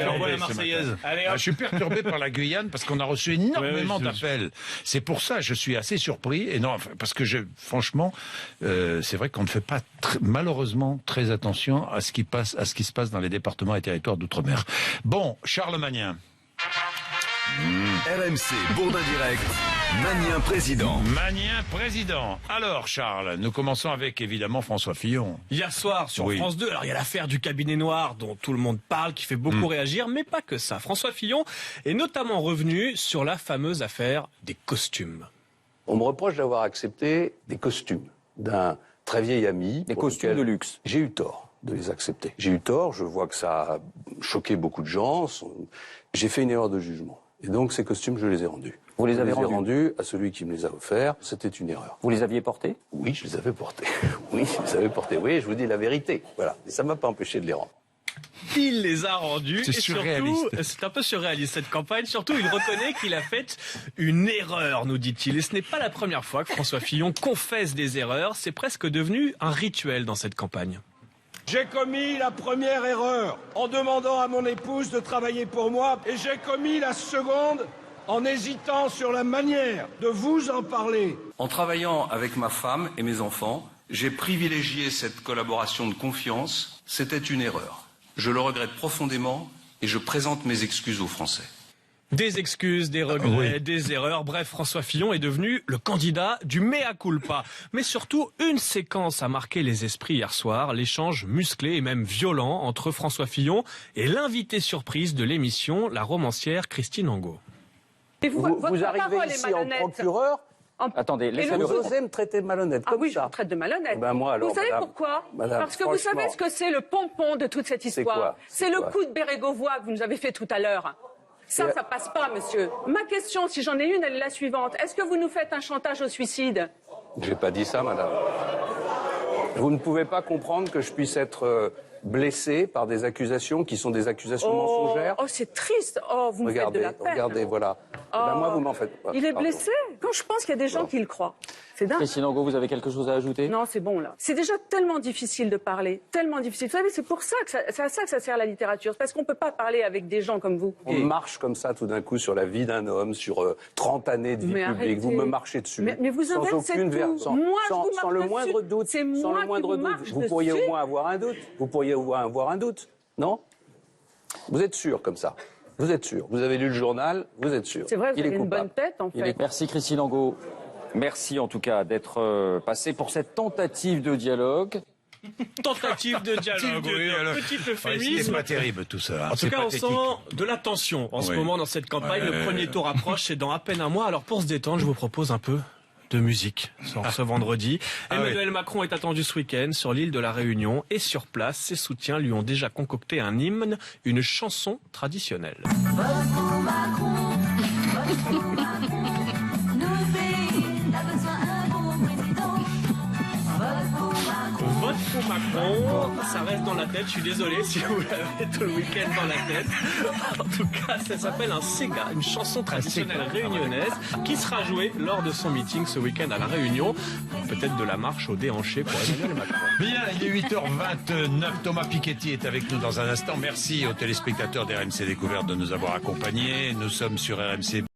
Envoie la Marseillaise. Je suis perturbé par la Guyane parce qu'on a reçu énormément d'appels. C'est pour ça que je suis assez surpris. Et non, parce que franchement, c'est vrai qu'on ne fait pas malheureusement très attention à ce qui se passe dans les départements et territoires d'outre-mer. Bon, Charles Magnin. RMC Bourdin Direct, Magnin président. Magnin président. Alors Charles, nous commençons avec évidemment François Fillon. Hier soir sur France 2, alors il y a l'affaire du cabinet noir dont tout le monde parle, qui fait beaucoup réagir, mais pas que ça. François Fillon est notamment revenu sur la fameuse affaire des costumes. On me reproche d'avoir accepté des costumes d'un très vieil ami. Des costumes de luxe. J'ai eu tort de les accepter. J'ai eu tort, je vois que ça a choqué beaucoup de gens. J'ai fait une erreur de jugement. Et donc ces costumes, je les ai rendus. Vous les avez rendus à celui qui me les a offerts. C'était une erreur. Vous les aviez portés? Oui, je les avais portés. Oui, je les avais portés. Oui, je vous dis la vérité. Voilà. Et ça m'a pas empêché de les rendre. Il les a rendus. C'est surréaliste. C'est un peu surréaliste cette campagne. Surtout, il reconnaît qu'il a fait une erreur, nous dit-il. Et ce n'est pas la première fois que François Fillon confesse des erreurs. C'est presque devenu un rituel dans cette campagne. J'ai commis la première erreur en demandant à mon épouse de travailler pour moi et j'ai commis la seconde en hésitant sur la manière de vous en parler. En travaillant avec ma femme et mes enfants, j'ai privilégié cette collaboration de confiance. C'était une erreur. Je le regrette profondément et je présente mes excuses aux Français. Des excuses, des regrets, des erreurs. Bref, François Fillon est devenu le candidat du mea culpa. Mais surtout, une séquence a marqué les esprits hier soir. L'échange musclé et même violent entre François Fillon et l'invitée surprise de l'émission, la romancière Christine Angot. Et vous arrivez ici en procureur. Attendez, laissez-moi. Vous osez me traiter de malhonnête comme ça. Ah oui, je vous traite de malhonnête. Ben moi, alors, vous savez madame, pourquoi madame, Parce que vous savez ce que c'est le pompon de toute cette histoire. C'est le coup de Bérégovoy que vous nous avez fait tout à l'heure. Ça passe pas, monsieur. Ma question, si j'en ai une, elle est la suivante. Est-ce que vous nous faites un chantage au suicide? J'ai pas dit ça, madame. Vous ne pouvez pas comprendre que je puisse être blessé par des accusations qui sont des accusations mensongères. Oh, c'est triste. Oh, vous me faites de la peine. Regardez, voilà. Oh, ben moi, vous m'en faites pas. Il est blessé. Quand je pense qu'il y a des gens qui le croient. C'est dingue. Christine Angot, vous avez quelque chose à ajouter? Non, c'est bon, là. C'est déjà tellement difficile de parler. Tellement difficile. Vous savez, c'est pour ça que c'est à ça que ça sert la littérature. C'est parce qu'on peut pas parler avec des gens comme vous. On marche comme ça, tout d'un coup, sur la vie d'un homme, sur 30 années de vie publique. Arrêtez. Vous me marchez dessus. Mais vous sans aucune tout. sans le moindre doute. C'est moi sans le moindre qui vous doute. Vous pourriez au moins avoir un doute. Vous pourriez au moins avoir un doute. Non? Vous êtes sûr comme ça? Vous êtes sûr? Vous avez lu le journal? Vous êtes sûr? C'est vrai, vous avez une bonne tête, en fait. Merci Christine Angot. Merci en tout cas d'être passé pour cette tentative de dialogue. Tentative de dialogue, petit euphémisme. C'est pas terrible tout ça. En tout cas, on sent de la tension en ce moment dans cette campagne. Le premier tour approche, c'est dans à peine un mois. Alors pour se détendre, je vous propose un peu de musique ce vendredi. Emmanuel Macron est attendu ce week-end sur l'île de la Réunion et sur place, ses soutiens lui ont déjà concocté un hymne, une chanson traditionnelle. Vote pour Macron, ça reste dans la tête, je suis désolé si vous l'avez tout le week-end dans la tête. En tout cas, ça s'appelle un Sega, une chanson traditionnelle réunionnaise qui sera jouée lors de son meeting ce week-end à La Réunion. Peut-être de la marche au déhanché pour Emmanuel Macron. Bien, il est 8h29, Thomas Piketty est avec nous dans un instant. Merci aux téléspectateurs d'RMC Découverte de nous avoir accompagnés. Nous sommes sur RMC.